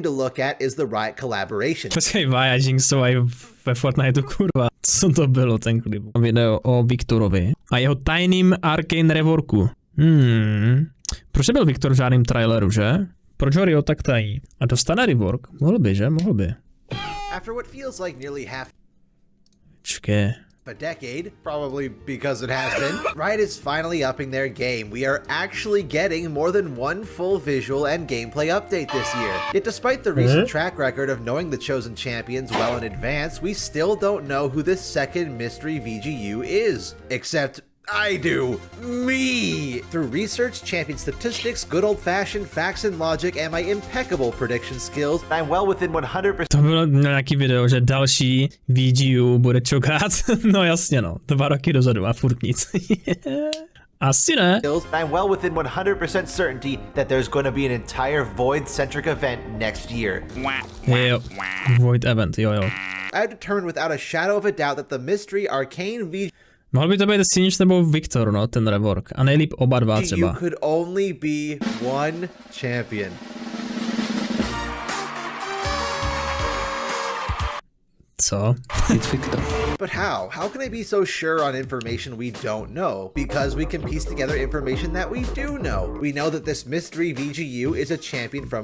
to look at is the Riot collaboration. Počkej, Vyaging jsou aj ve Fortniteu, kurva. Co to bylo ten klip? Video o Viktorovi a jeho tajným Arcane Reworku. Proč byl Viktor v žádným traileru, že? Proč ho Riot tak tají? A dostane rework? Mohl by, že? Mohl by. After what feels like nearly half Čekej. a decade, probably because it has been, Riot is finally upping their game. We are actually getting more than one full visual and gameplay update this year. Yet despite the recent track record of knowing the chosen champions well in advance, we still don't know who this second mystery VGU is. Except I do. Me! Through research, champion statistics, good old-fashioned facts and logic, and my impeccable prediction skills, I'm well within 100%. To bylo nějaký video, že další VGU bude čokat. No jasně no, 2 roky dozadu a furt nic. Asi ne. I'm well within 100% certainty that there's going to be an entire Void-centric event next year. Jo, Void event, jo. I've determined without a shadow of a doubt that the mystery Arcane VGU Mohl by to být Sinch nebo Viktor, no, ten rework. A nejlíp oba dva třeba. could only be one champion. Co? It's Viktor. But how? How can I be so sure on information we don't know? Because we can piece together information that we do know. We know that this mystery VGU is a champion from,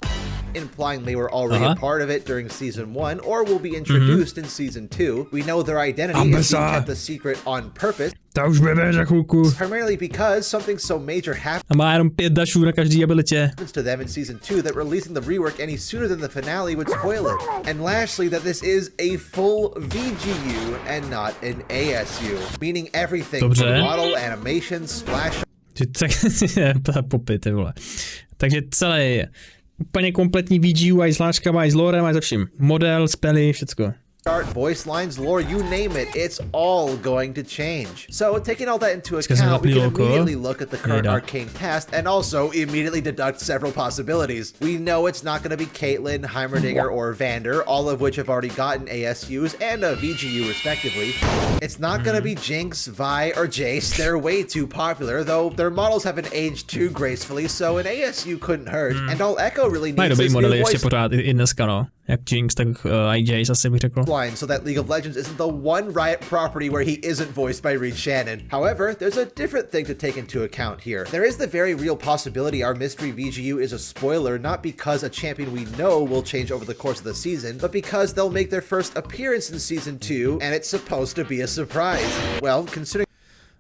implying they were already a part of it during Season 1 or will be introduced in Season 2. We know their identity is being kept a secret on purpose. To už bude za chvilku. Primarily because something so major happens A má jenom 5 dashů na každý abilitě. to them in Season 2 that releasing the rework any sooner than the finale would spoil it. And lastly, that this is a full VGU and not an ASU. Meaning everything from model, animation, splash... Popy, ty vole. Takže celý úplně kompletní VGU, aj s hláškama, aj s lorem, aj za vším. Model, spely, všecko. Art, voice lines, lore, you name it, it's all going to change. So, taking all that into account, we can immediately look at the current Arcane cast and also immediately deduct several possibilities. We know it's not going to be Caitlyn, Heimerdinger, or Vander, all of which have already gotten ASUs and a VGU respectively. It's not going to be Jinx, Vi, or Jace. They're way too popular, though their models haven't aged too gracefully, so an ASU couldn't hurt. And all Echo really needs is new voice pořád i dneska, no. Jak Jinx, tak i Jace asi bych řekl. line so that League of Legends isn't the one Riot property where he isn't voiced by Reed Shannon. However, there's a different thing to take into account here. There is the very real possibility our mystery VGU is a spoiler, not because a champion we know will change over the course of the season, but because they'll make their first appearance in Season 2, and it's supposed to be a surprise. Well, considering...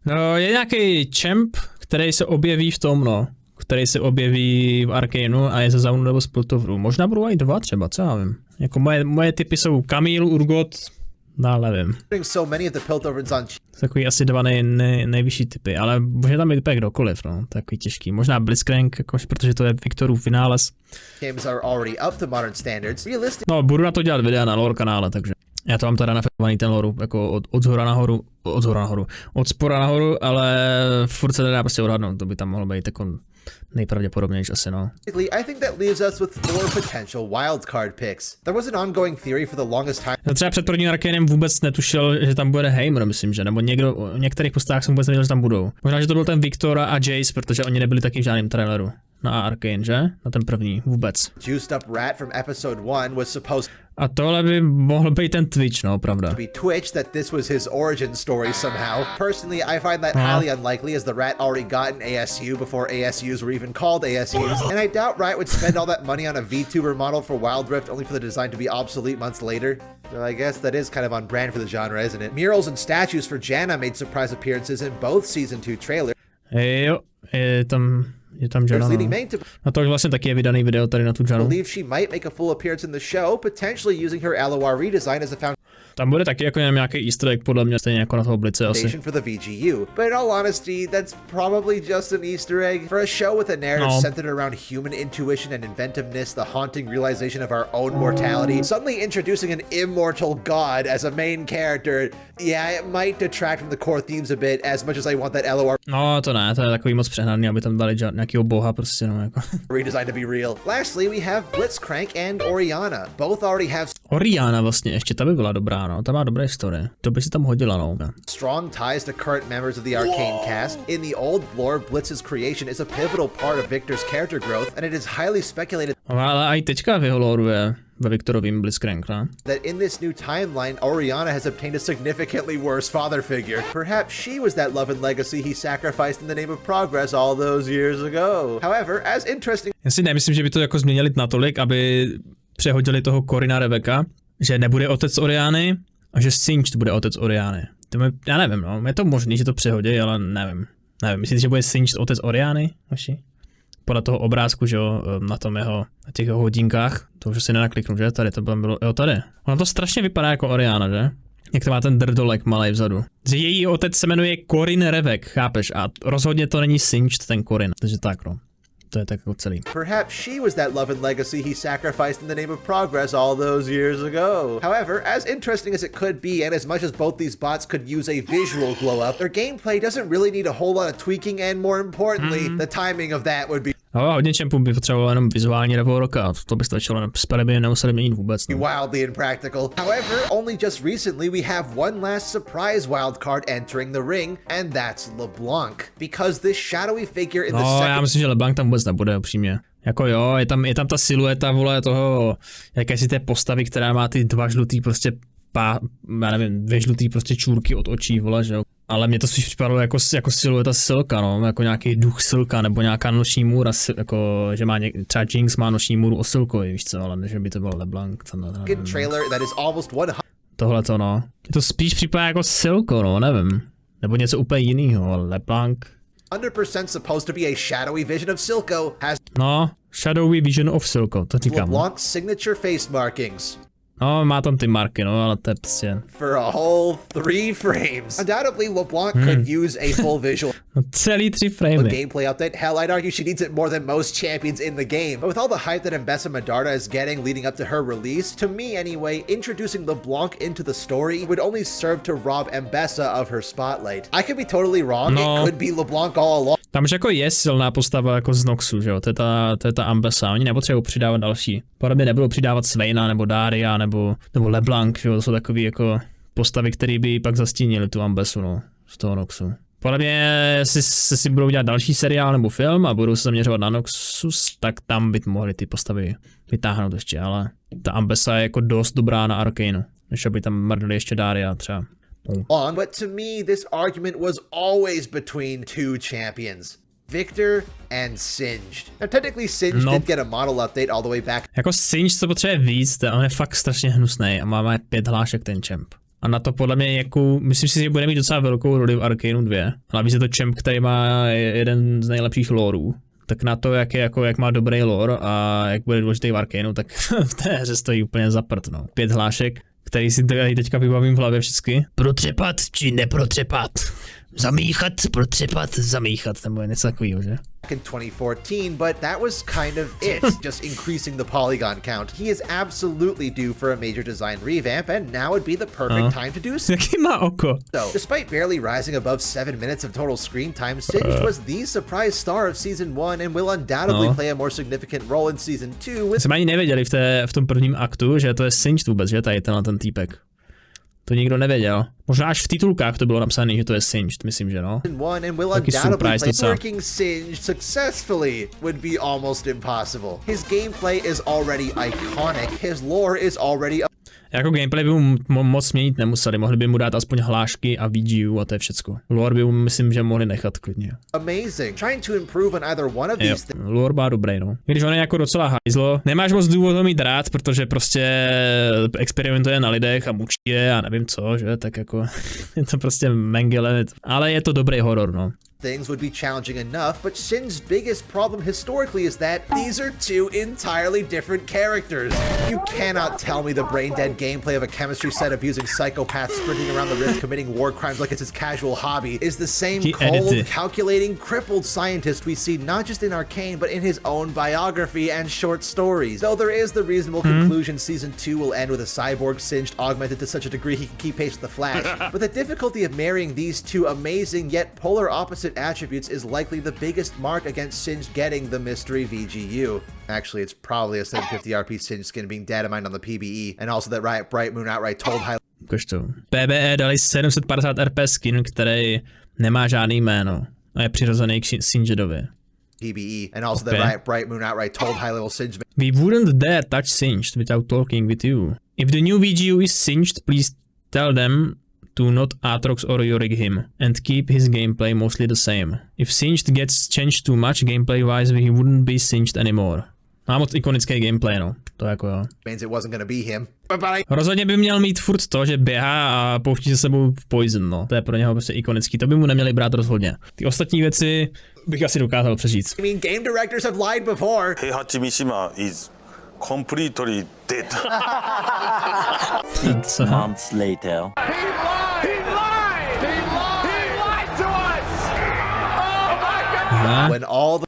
No, je nějaký champ, který se objeví v tom, no. Který se objeví v Arcaneu a je ze Zaunu nebo z Piltoveru. Možná budou i 2 třeba, co já vím. Jako moje typy jsou Camille, Urgot, nevím. So many of the Piltover's on Takový asi 2 nejvyšší typy, ale může tam být kdokoliv, no, takový těžký. Možná Blitzcrank, jakož, protože to je Viktorův vynález. games are already up to modern standards. No, budu na to dělat videa na lore kanále, takže já to mám teda nafetovaný ten lore, jako od zhora nahoru, od spora nahoru, ale furt se nedá prostě odhadnout, to by tam mohlo být jako nejpravděpodobnější asi, no. I think that leaves us with 4 potential wildcard picks. There was an ongoing theory for the longest time. Já třeba před prvním Arcanem vůbec netušil, že tam bude Heimer, myslím, že, nebo někdo, v některých postách jsem vůbec nevěděl, že tam budou. Možná, že to byl ten Viktora a Jace, protože oni nebyli taky v žádném traileru. Na Arcane, že? Na ten první, vůbec. Juiced up rat from episode 1 was supposed A tohle by mohl být ten Twitch, no, pravda. to be Twitch, that this was his origin story somehow. Personally, I find that highly unlikely, as the rat already got an ASU before ASUs were even called ASUs, and I doubt Riot would spend all that money on a VTuber model for Wild Rift only for the design to be obsolete months later. So I guess that is kind of on brand for the genre, isn't it? Murals and statues for Janna made surprise appearances in both Season 2 trailers. Jo, je tam Janna, no. A to vlastně taky je vydaný video tady na tu Jannu. Believe she might make a full appearance in the show, potentially using her LOR redesign as a foundation. Tam bude taky jako nějaký easter egg, podle mě, stejně jako na toho Blice asi. For the VGU. But in all honesty, that's probably just an Easter egg. For a show with a narrative centered around human intuition and inventiveness, the haunting realization of our own mortality, suddenly introducing an immortal god as a main character, yeah, it might detract from the core themes a bit, as much as I want that LOR No, to ne, to je takový moc přehnaný, aby tam dali nějakýho boha prostě, no, jako. redesign to be real. Lastly, we have Blitzcrank and Orianna. Both already have Oriana vlastně ještě, ta by byla dobrá, no, ta má dobré story. To by si tam hodila, no. Strong ties to current members of the Arcane cast. In the old lore, Blitz's creation is a pivotal part of Viktor's character growth, and it is highly speculated ale i teďka v jeho lore je ve Viktorovým Blitzcrank, no? That in this new timeline, Oriana has obtained a significantly worse father figure. Perhaps she was that love and legacy he sacrificed in the name of progress all those years ago. However, as interesting... Já si nemyslím, že by to jako změnili natolik, aby přehodili toho Corina Rebecca, že nebude otec Oriány a že Singed bude otec Oriány. Já nevím, no, je to možný, že to přehodí, ale nevím. Myslíte, že bude Singed otec Oriány? Podle toho obrázku, že jo, na těch jeho hodinkách, to už si nenakliknu, že? Tady to bylo, jo, tady. Ono to strašně vypadá jako Oriana, že? Jak to má ten drdolek malej vzadu. Že její otec se jmenuje Corin Revek, chápeš? A rozhodně to není Singed ten Corin, takže tak, no. To je tak jako celý. Perhaps she was that love and legacy he sacrificed in the name of progress all those years ago. However, as interesting as it could be, and as much as both these bots could use a visual glow up, their gameplay doesn't really need a whole lot of tweaking, and more importantly, the timing of that would be... No, hodně čempů by potřebovalo jenom vizuální rework a to by stačilo, spely by nemuseli měnit vůbec. No. Wildly impractical. However, only just recently we have one last surprise wildcard entering the ring, and that's LeBlanc. Because this shadowy figure in the second... já myslím, že LeBlanc tam vůbec nebude, upřímně. Jako jo, je tam ta silueta, vole, toho, jakési té postavy, která má ty dva žlutý prostě já nevím, dvě žlutý prostě čůrky od očí, vole, že jo. Ale mě to spíš připadalo jako silueta Silka, no, jako nějaký duch Silka, nebo nějaká noční můra, jako, že má třeba Jinx má noční můru o Silkovi, víš co, ale než by to byl LeBlanc. Tohle to, no. Je to spíš připadá jako Silko, no, nevím. Nebo něco úplně jiného, ale LeBlanc. 100% supposed to be a shadowy vision of Silco has... No, shadowy vision of Silco, to říkám. LeBlanc's signature face markings. No, má tam ty marky, no, ale to je prostě... For a whole 3 frames. Undoubtedly, LeBlanc could use a full visual... No, celý 3 framey. Gameplay update. Hell, I'd argue she needs it more than most champions in the game. But with all the hype that Mbessa Medarda is getting leading up to her release, to me anyway, introducing LeBlanc into the story would only serve to rob Mbessa of her spotlight. I could be totally wrong. No. It could be LeBlanc all along. Tam už jako je silná postava jako z Noxu, že jo, to je ta Mbessa, oni nepotřebují přidávat další. Podle mě nebudou přidávat Swaina nebo Daria nebo LeBlanc, že jo, to jsou takový jako postavy, které by pak zastínily tu Mbessu, no, z toho Noxu. Podle mě, si budou dělat další seriál nebo film a budou se zaměřovat na Noxus, tak tam by mohli ty postavy vytáhnout ještě, ale ta Mbessa je jako dost dobrá na Arcaneu, než aby tam mrdali ještě Daria třeba. But to me, this argument was always between 2 champions. Viktor and Singed. Now technically Singed did get a model update all the way back. Jako Singed to potřebuje víc, on je fakt strašně hnusný a má 5 hlášek ten champ. A na to podle mě jako, myslím si, že bude mít docela velkou roli v Arcaneu 2. Hlavně je to champ, který má jeden z nejlepších lorů. Tak na to, jak má dobrý lore a jak bude důležitý v Arcaneu, tak v té hře stojí úplně za prd, no. 5 hlášek, který si teďka vybavím v hlavě všechny. Protřepat či neprotřepat? Zamíchat, protřepat, zamíchat, nebo něco takového, že? In 2014, but that was kind of it, just increasing the polygon count. He is absolutely due for a major design revamp, and now would be the perfect time to do so. Jaký má oko? So, despite barely rising above 7 minutes of total screen time, Singed was the surprise star of Season 1 and will undoubtedly play a more significant role in Season 2 with... Jsme ani nevěděli v tom prvním aktu, že to je Singed vůbec, že tady ten týpek. To nikdo nevěděl. Možná až v titulkách to bylo napsané, že to je Singed, myslím, že no. Taky surprise docela. Working Singed successfully would be almost impossible. His gameplay is already iconic. His lore is already... Jako gameplay by mu moc měnit nemuseli, mohli by mu dát aspoň hlášky a VGU a to je všecko. Lore by mu myslím, že mohli nechat klidně. Amazing. Trying to improve on either one of these things. Lore má dobrý, no. Když on je jako docela hajzlo, nemáš moc důvod ho mít rád, protože prostě experimentuje na lidech a mučí je a nevím co, že, tak jako je to prostě mengele, ale je to dobrý horor, no. Things would be challenging enough, but Shin's biggest problem historically is that these are 2 entirely different characters. You cannot tell me the brain-dead gameplay of a chemistry set abusing psychopaths sprinting around the Rift committing war crimes like it's his casual hobby is the same cold, calculating, crippled scientist we see not just in Arcane, but in his own biography and short stories. Though there is the reasonable conclusion Season 2 will end with a cyborg Singed augmented to such a degree he can keep pace with the Flash. But the difficulty of marrying these 2 amazing yet polar opposite opposite attributes is likely the biggest mark against Singed getting the mystery VGU. Actually, it's probably a 750 RP Singed skin being data mined on the PBE, and also that Riot Bright Moon outright told high. PBE dali 750 RP skin, který nemá žádný jméno a je přirozený k Singedovi. PBE, and also that Riot Bright Moon outright told high-level Singed. We wouldn't dare touch Singed without talking with you. If the new VGU is Singed, please tell them to not Aatrox or Yorick him, and keep his gameplay mostly the same. If Singed gets changed too much gameplay-wise, he wouldn't be Singed anymore. Má moc ikonický gameplay, no. To jako jo. Means it wasn't gonna be him. Rozhodně by měl mít furt to, že běhá a pouští se sebou poison, no. To je pro něho prostě ikonický, to by mu neměli brát rozhodně. Ty ostatní věci bych asi dokázal přežít. I mean, game directors have lied before. Heihachi Mishima is completely dead. 6 months later. When all the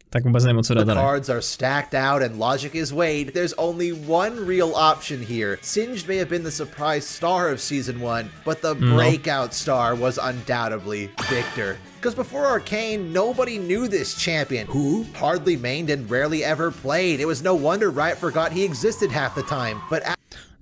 cards are stacked out and logic is weighed, there's only one real option here. Singed may have been the surprise star of Season 1, but the breakout star was undoubtedly Viktor. Because before Arcane, nobody knew this champion. Who? Hardly mained and rarely ever played. It was no wonder Riot forgot he existed half the time. But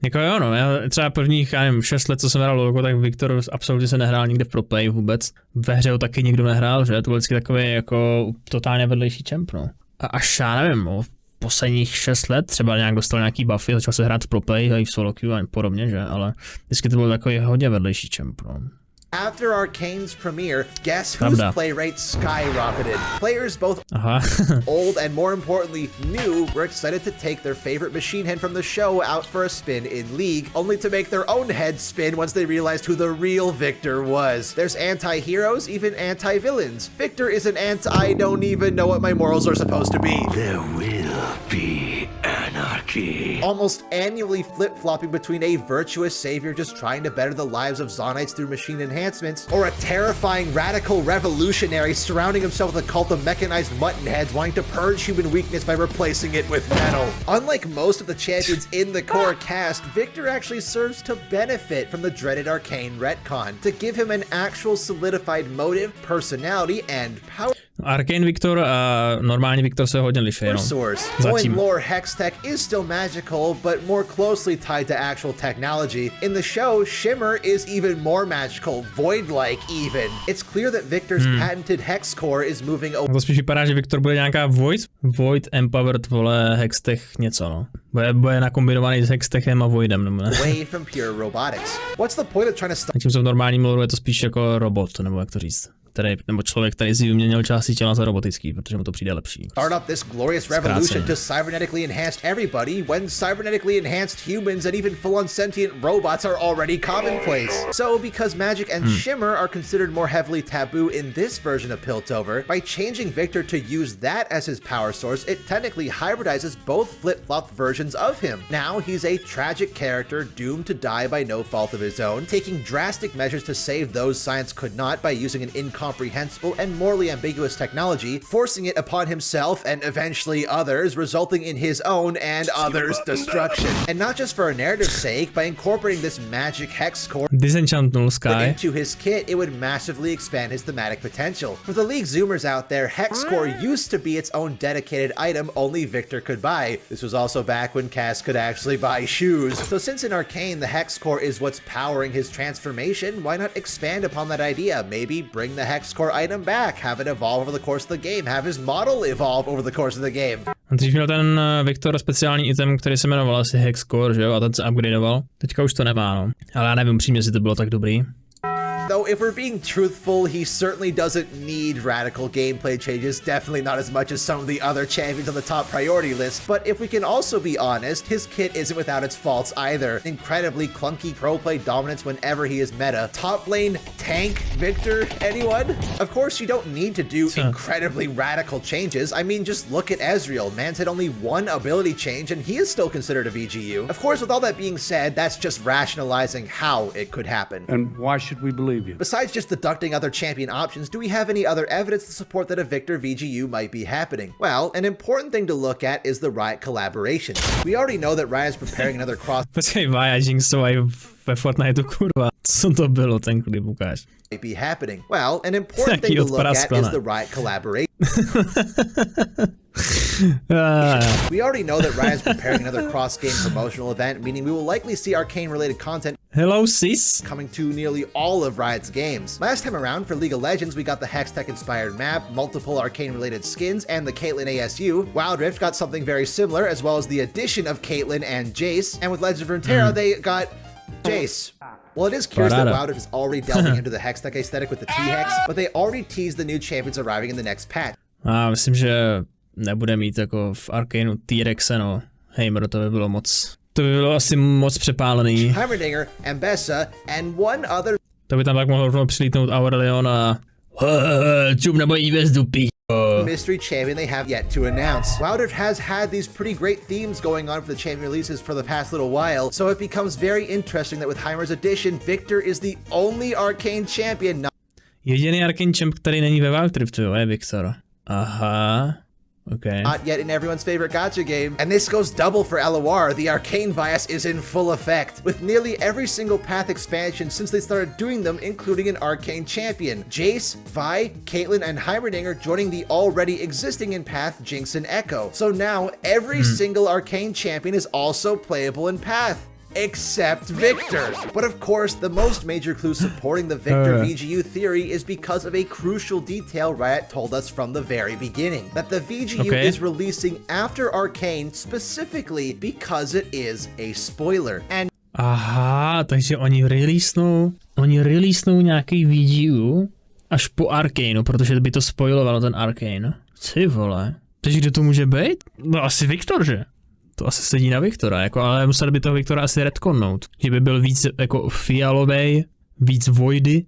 jako jo, no, já třeba prvních, já nevím, 6 let, co jsem hrál lolko, tak Viktor absolutně se nehrál nikde v proplay vůbec. Ve hře ho taky nikdo nehrál, že? To byl vždycky takový jako totálně vedlejší champ, no. A až já nevím, no, posledních 6 let třeba nějak dostal nějaký buffy, začal se hrát v proplay, i v solo queue a podobně, že? Ale vždycky to byl takový hodně vedlejší champ, no. After Arcane's premiere, guess whose play rate skyrocketed? Players both old and more importantly new were excited to take their favorite machine head from the show out for a spin in League, only to make their own head spin once they realized who the real Viktor was. There's anti-heroes, even anti-villains. Viktor is an I don't even know what my morals are supposed to be. There will be anarchy. Almost annually flip-flopping between a virtuous savior just trying to better the lives of Zonites through machine enhancements, or a terrifying radical revolutionary surrounding himself with a cult of mechanized mutton heads wanting to purge human weakness by replacing it with metal. Unlike most of the champions in the core cast, Viktor actually serves to benefit from the dreaded Arcane retcon, to give him an actual solidified motive, personality, and power. Arcane Viktor a normální Viktor se hodně liší, no. Zatím. Lore Hextech is still magical, but more closely tied to actual technology. In the show, Shimmer is even more magical, void-like even. It's clear that Viktor's patented hex core is moving over. To spíš vypadá, že Viktor bude nějaká void empowered, vole, hextech něco, no. Bude nakombinovaný s hextechem a voidem, nebo ne? Away from pure robotics. What's the point of trying to stop? Zatímco v normálním lore je to spíš jako robot, nebo jak to říct. Nebo člověk, který si vyměnil části těla za robotický, protože mu to přijde lepší. Start up this glorious revolution to cybernetically enhanced everybody when cybernetically enhanced humans and even full-on sentient robots are already commonplace. So because magic and shimmer are considered more heavily taboo in this version of Piltover, by changing Viktor to use that as his power source, it technically hybridizes both flip-flopped versions of him. Now he's a tragic character doomed to die by no fault of his own, taking drastic measures to save those science could not by using an incomprehensible and morally ambiguous technology, forcing it upon himself and eventually others, resulting in his own and others' destruction. And not just for a narrative's sake, by incorporating this magic hex core into his kit, it would massively expand his thematic potential. For the League Zoomers out there, hex core used to be its own dedicated item only Viktor could buy. This was also back when Cass could actually buy shoes. So since in Arcane the hex core is what's powering his transformation, why not expand upon that idea? Maybe bring the hex core item back, have it evolve over the course of the game, have his model evolve over the course of the game. Dřív měl ten Viktor speciální item, který se jmenoval asi hex core, že jo, a ten se upgradeoval. Teďka už to nemá, no. Ale já nevím přímě, jestli to bylo tak dobrý. Though if we're being truthful, he certainly doesn't need radical gameplay changes, definitely not as much as some of the other champions on the top priority list, but if we can also be honest, his kit isn't without its faults either. Incredibly clunky pro play dominance whenever he is meta. Top lane tank Viktor, anyone? Of course you don't need to do incredibly radical changes. I mean, just look at Ezreal. Man's had only one ability change and he is still considered a VGU. Of course, with all that being said, that's just rationalizing how it could happen. And why should we believe you? Besides just deducting other champion options, do we have any other evidence to support that a Viktor VGU might be happening? Well, an important thing to look at is the Riot collaboration. We already know that Riot is preparing another cross. Počkej, Jinxu, ve Fortniteu, kurva. Co to bylo, ten klip, ukáž. Be happening. Well, an important thing to look at is the Riot collaboration. We already know that Riot is preparing another cross-game promotional event, meaning we will likely see Arcane-related content Hello, sis. coming to nearly all of Riot's games. Last time around, for League of Legends, we got the Hextech-inspired map, multiple Arcane-related skins, and the Caitlyn ASU. Wild Rift got something very similar, as well as the addition of Caitlyn and Jace. And with Legends of Runeterra, they got Jace. Well, it is curious that Wild Rift is already delving into the Hextech aesthetic with the T-Hex, but they already teased the new champions arriving in the next patch. Myslím, že nebude mít jako v Arcaneu T-Rexe, no. Heimer, to by bylo moc. To by bylo asi moc přepálený. Heimerdinger, Ambessa, and one other To by tam tak mohlo rovnou přilítnout Aurelion a... Čum na mojí hvězdu, mystery champion they have yet to announce. Wild Rift has had these pretty great themes going on for the champion releases for the past little while, so it becomes very interesting that with Heimer's addition, Viktor is the only Arcane champion not Jediný Arcane champ, který není ve Wild Riftu, jo, je Viktor. Aha. Okay. Not yet in everyone's favorite gacha game. And this goes double for LOR. The Arcane bias is in full effect, with nearly every single path expansion since they started doing them, including an Arcane champion. Jace, Vi, Caitlyn, and Heimerdinger joining the already existing in path Jinx and Echo. So now every single Arcane champion is also playable in path. Except Viktor. But of course, the most major clue supporting the Viktor VGU theory is because of a crucial detail Riot told us from the very beginning. That the VGU is releasing after Arcane specifically because it is a spoiler. And aha, takže oni releasenou nějaký VGU až po Arcaneu, protože by to spoilovalo ten Arcane. Ty vole. Takže kdo to může být? No asi Viktor, že? To asi sedí na Viktora, jako, ale museli by toho Viktora asi retconnout. Že by byl víc jako fialovej, víc voidy,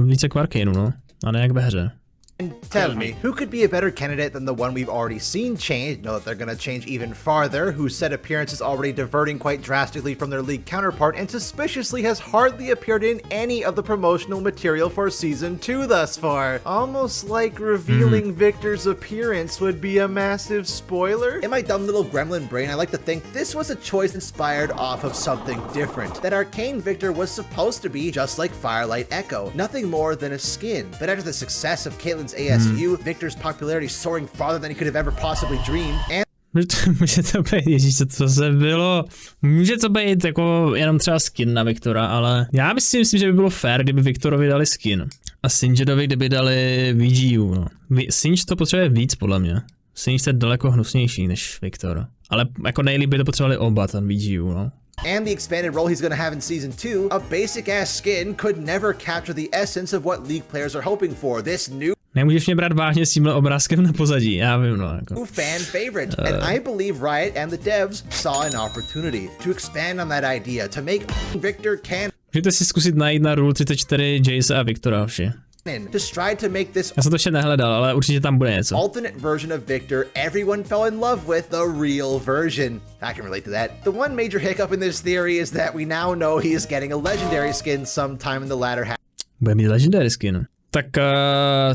víc jako Arcaneu, no. A ne jak ve hře. And tell me, who could be a better candidate than the one we've already seen change? Know that they're going to change even farther, whose set appearance is already diverting quite drastically from their league counterpart and suspiciously has hardly appeared in any of the promotional material for Season 2 thus far. Almost like revealing Viktor's appearance would be a massive spoiler. In my dumb little gremlin brain, I like to think this was a choice inspired off of something different. That Arcane Viktor was supposed to be just like Firelight Echo, nothing more than a skin. But after the success of Caitlyn's ASU, Viktor's popularity soaring farther than he could have ever possibly dreamed, and Může to být, ježíš, co se bylo. Může to být jako jenom třeba skin na Viktora, ale já myslím, že by bylo fair, kdyby Viktorovi dali skin. A Singedovi, kdyby dali VGU, no. Singe to potřebuje víc, podle mě. Singe je daleko hnusnější než Viktor. Ale jako nejlíp by to potřebovali oba, ten VGU, no. And the expanded role he's going to have in Season 2, a basic-ass skin could never capture the essence of what League players are hoping for. This new Nemůžeš mě brát vážně s tímhle obrázkem na pozadí, já vím, no. Jako. fan favorite. And I believe Riot and the devs saw an opportunity to expand on that idea, to make Viktor canon. Můžete si zkusit najít na Rule 34 Jace a Viktora, vši. To strive to make this Já jsem to ještě nehledal, ale určitě tam bude něco. alternate version of Viktor everyone fell in love with, the real version. I can relate to that. The one major hiccup in this theory is that we now know he is getting a legendary skin sometime in the latter half. Bude mít legendary skin. Tak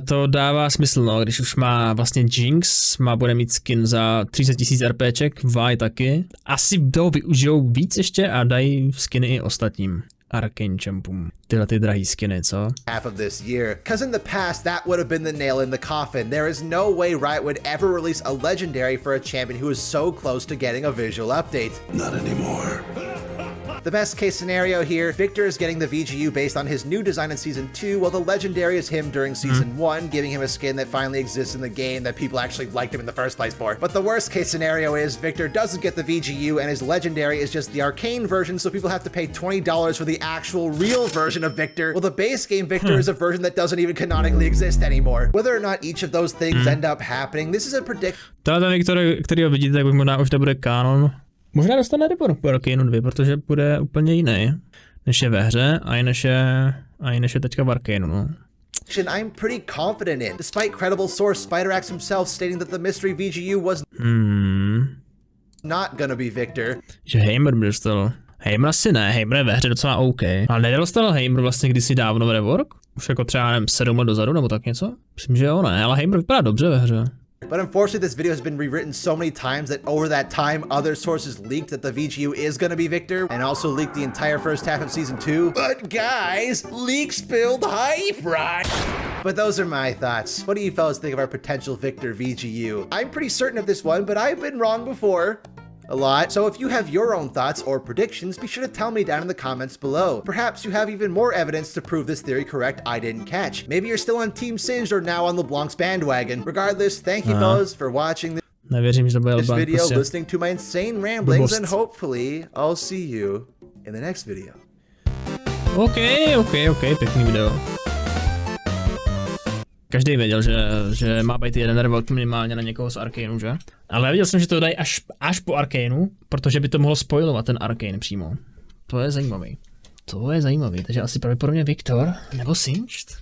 to dává smysl, no, když už má vlastně Jinx, bude mít skin za 30 000 RPček, Vi taky. Asi toho využijou víc ještě a dají skiny i ostatním Arcane champům. Tyhle ty drahý skiny, co? Half of this year. Cause in the past, that would have been the nail in the coffin. There is no way Riot would ever release a legendary for a champion who is so close to getting a visual update. Not anymore. The best case scenario here, Viktor is getting the VGU based on his new design in Season 2, while the legendary is him during Season 1, giving him a skin that finally exists in the game that people actually liked him in the first place for. But the worst case scenario is Viktor doesn't get the VGU and his legendary is just the Arcane version, so people have to pay $20 for the actual real version of Viktor, while the base game Viktor is a version that doesn't even canonically exist anymore. Whether or not each of those things end up happening, this is a prediction. Tato Viktor, kterýho vidíte, tak možná už nebude kanon. Možná dostane report po Arcaneu 2, protože bude úplně jiný, než je ve hře a i než je teďka v Arcaneu, no. I'm pretty confident in, despite credible source Spider-Axe himself stating that the mystery VGU was not gonna be Viktor. Že Heimer by dostal. Heimer asi ne, Heimer je ve hře docela OK. Ale nedostal Heimer vlastně kdysi dávno v Rework? Už jako třeba, nevím, 7 let dozadu nebo tak něco? Myslím, že jo, ne, ale Heimer vypadá dobře ve hře. But unfortunately, this video has been rewritten so many times that over that time, other sources leaked that the VGU is gonna be Viktor, and also leaked the entire first half of season 2. But guys, leak spilled hype, right? But those are my thoughts. What do you fellas think of our potential Viktor VGU? I'm pretty certain of this one, but I've been wrong before. A lot. So if you have your own thoughts or predictions, be sure to tell me down in the comments below. Perhaps you have even more evidence to prove this theory correct I didn't catch. Maybe you're still on Team Singed or now on LeBlanc's bandwagon. Regardless, thank you fellas for watching this video, listening to my insane ramblings, and hopefully I'll see you in the next video. OK, pěkný video. Každý věděl, že má být jeden rework minimálně na někoho z Arcaneu, že? Ale viděl jsem, že to dají až po Arcaneu, protože by to mohlo spojovat ten Arcane přímo. To je zajímavý. Takže asi pravděpodobně Viktor nebo Singed.